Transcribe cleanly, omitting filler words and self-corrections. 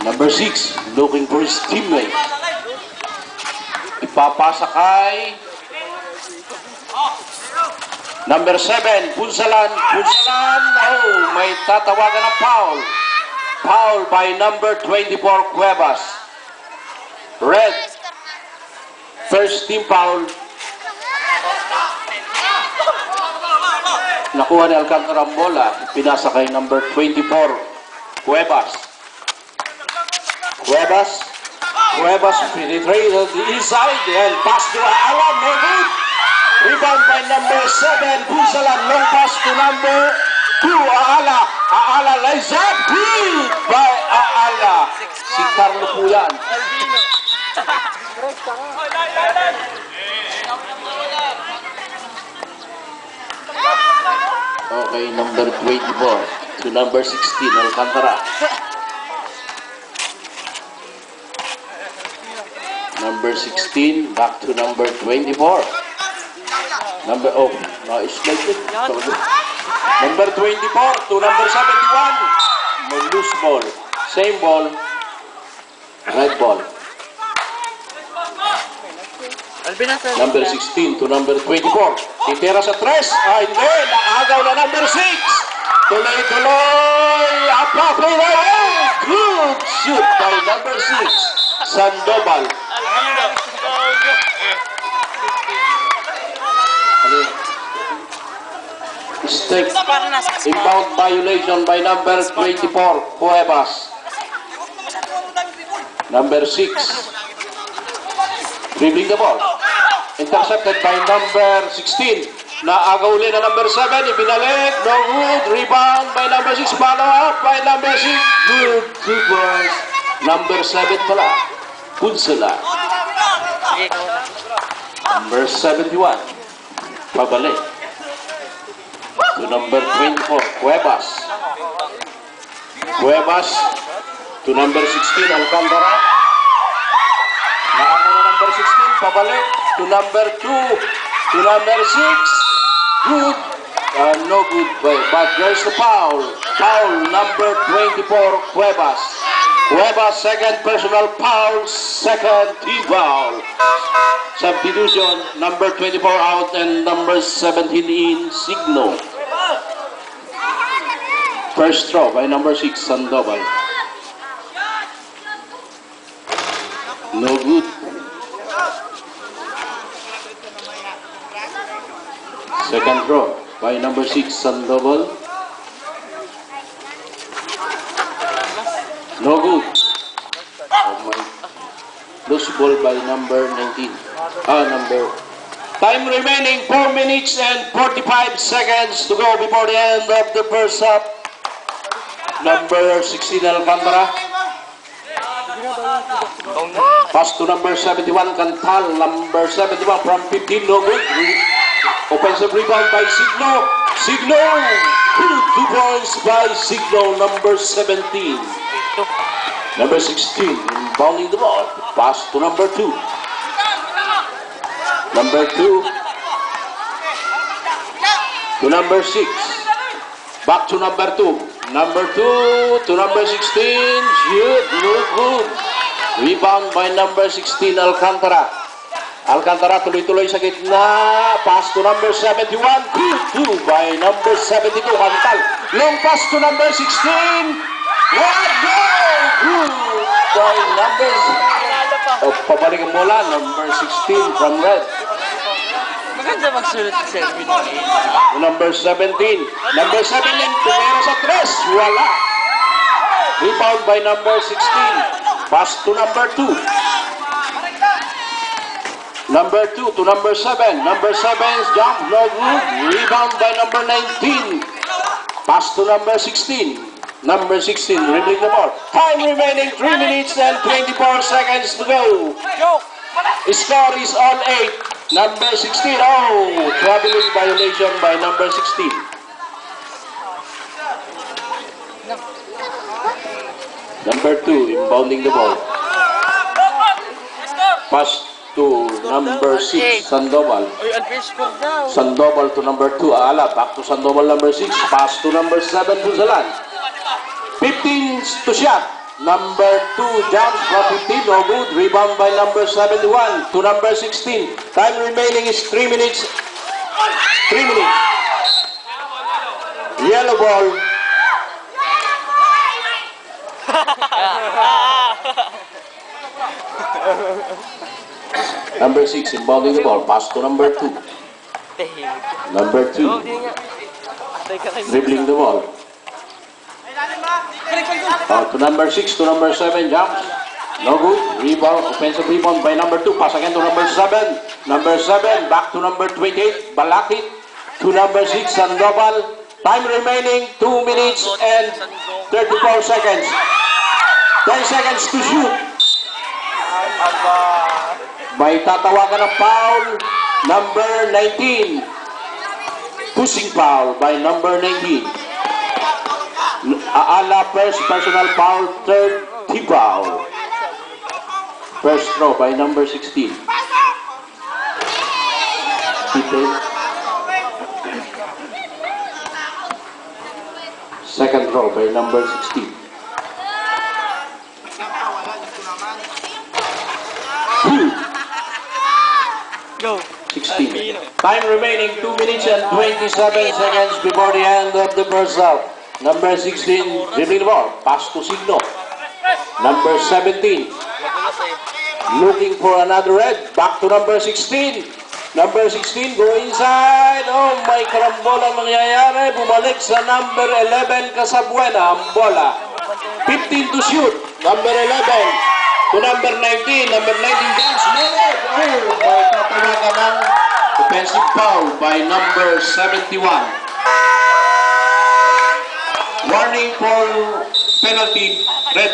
Number 6, looking for his teammate. Ipapasa kay number 7, Punsalan. Punsalan, oh, may tatawagan ng foul. Foul by number 24, Cuevas. Red. First team foul. Nakuha ni Alcantara ang bola. Pinasa kay number 24, Cuevas. Cuevas penetrated the inside and pass to Alan. No good. Rebound by number 7, Punsalan. Long pass to number 2, Aala. Aala lays up. Good by Aala. Si Carlo po yan. Okay, number 24 to number 16, Alcantara. Number 16, back to number 24. Number, oh, it's like it. Number 24 to number 71. No loose ball. Same ball. Red ball. Number 16 to number 24. Titira sa 3. Ah, hindi. Naagaw na number 6. Tuloy-tuloy. Good shoot by number 6. Sandoval. Mistake. Inbound violation by number 24, Cuevas. Number 6. Dribbling the ball. Intercepted by number 16. Naagaw ulit na number 7. Ibinalik. No good. Rebound by number 6. Follow up by number 6. Good. 2 points. Number 7 pala. Punsala. Number 71. Pabalik. To number 24. Cuevas. Cuevas. To number 16. Alcantara. Naagaw na number 16. Pabalik. To number 2. To number 6. Good. No good. But there's the foul. Foul number 24. Cuevas. Cuevas, second personal foul, second team foul. Substitution, number 24 out and number 17 in, Signo. First throw by number 6, Sandoval. No good. Second throw by number 6, Sandoval. No good. Oh my. Loose ball by number 19. Time remaining 4 minutes and 45 seconds to go before the end of the first half. Number 16, Alcantara. Pass to number 71, Cantal. Number 71 from 15, no good. Offensive rebound by Signo. Signo. 2 points by Signo, number 17. Number 16, inbounding the ball. Pass to number 2. Number 2 to number 6. Back to number 2. Number 2 to number 16. Shoot, no good. Rebound by number 16, Alcantara. Alcantara tuloy-tuloy sa gitna. Pass to number 71. Good by number 72, Cantal. Long pass to number 16. What goal! Good by numbers. Pabalik ang bola, number 16 from Red. Maganda magsulat sa Selvin. Number 17. Number 17, tumira sa 3. Wala. Rebound by number 16. Pass to number 2. Number 2 to number 7. Number 7's jump, no good. Rebound by number 19. Pass to number 16. Number 16, dribbling the ball. Time remaining 3 minutes and 24 seconds to go. Score is on 8. Number 16, oh, traveling violation by number 16. Number 2, inbounding the ball. Pass to number 6, Sandoval. Sandoval to number 2, Aala. Back to Sandoval, number 6. Pass to number 7, Punsalan. 15 to shot. Number 2 jumps from 15, no good. Rebound by number 71 to number 16. Time remaining is 3 minutes. 3 minutes. Yellow ball. Number 6 inbounding the ball. Pass to number 2. Tahimik. Number 2 Di nga. Teka lang. dribbling the ball. To number 6 to number 7 jumps. No good. Rebound, offensive rebound by number 2. Pass again to number 7. Number 7 back to number 28. Balakit to number 6 Sandoval. Time remaining 2 minutes and 34 seconds. 10 seconds to shoot. May tatawagan ng foul. Number 19. Pushing foul by number 19. Aala first personal foul, third team foul. First throw by number 16. Second throw by number 16. Go. 16. Time remaining 2 minutes and 27 seconds before the end of the first half. Number 16 dribbling the ball. Pass to Signo. Number 17 looking for another red. Back to number 16. Number 16 go inside. Oh, may karambol ang nangyayari. Bumalik sa number 11 Casabuena. Ang bola. 15 to shoot. Number 11 to number 19. Number 19 jumps. Oh, may tatawagan ng offensive foul by number 71. Warning for penalty. Red.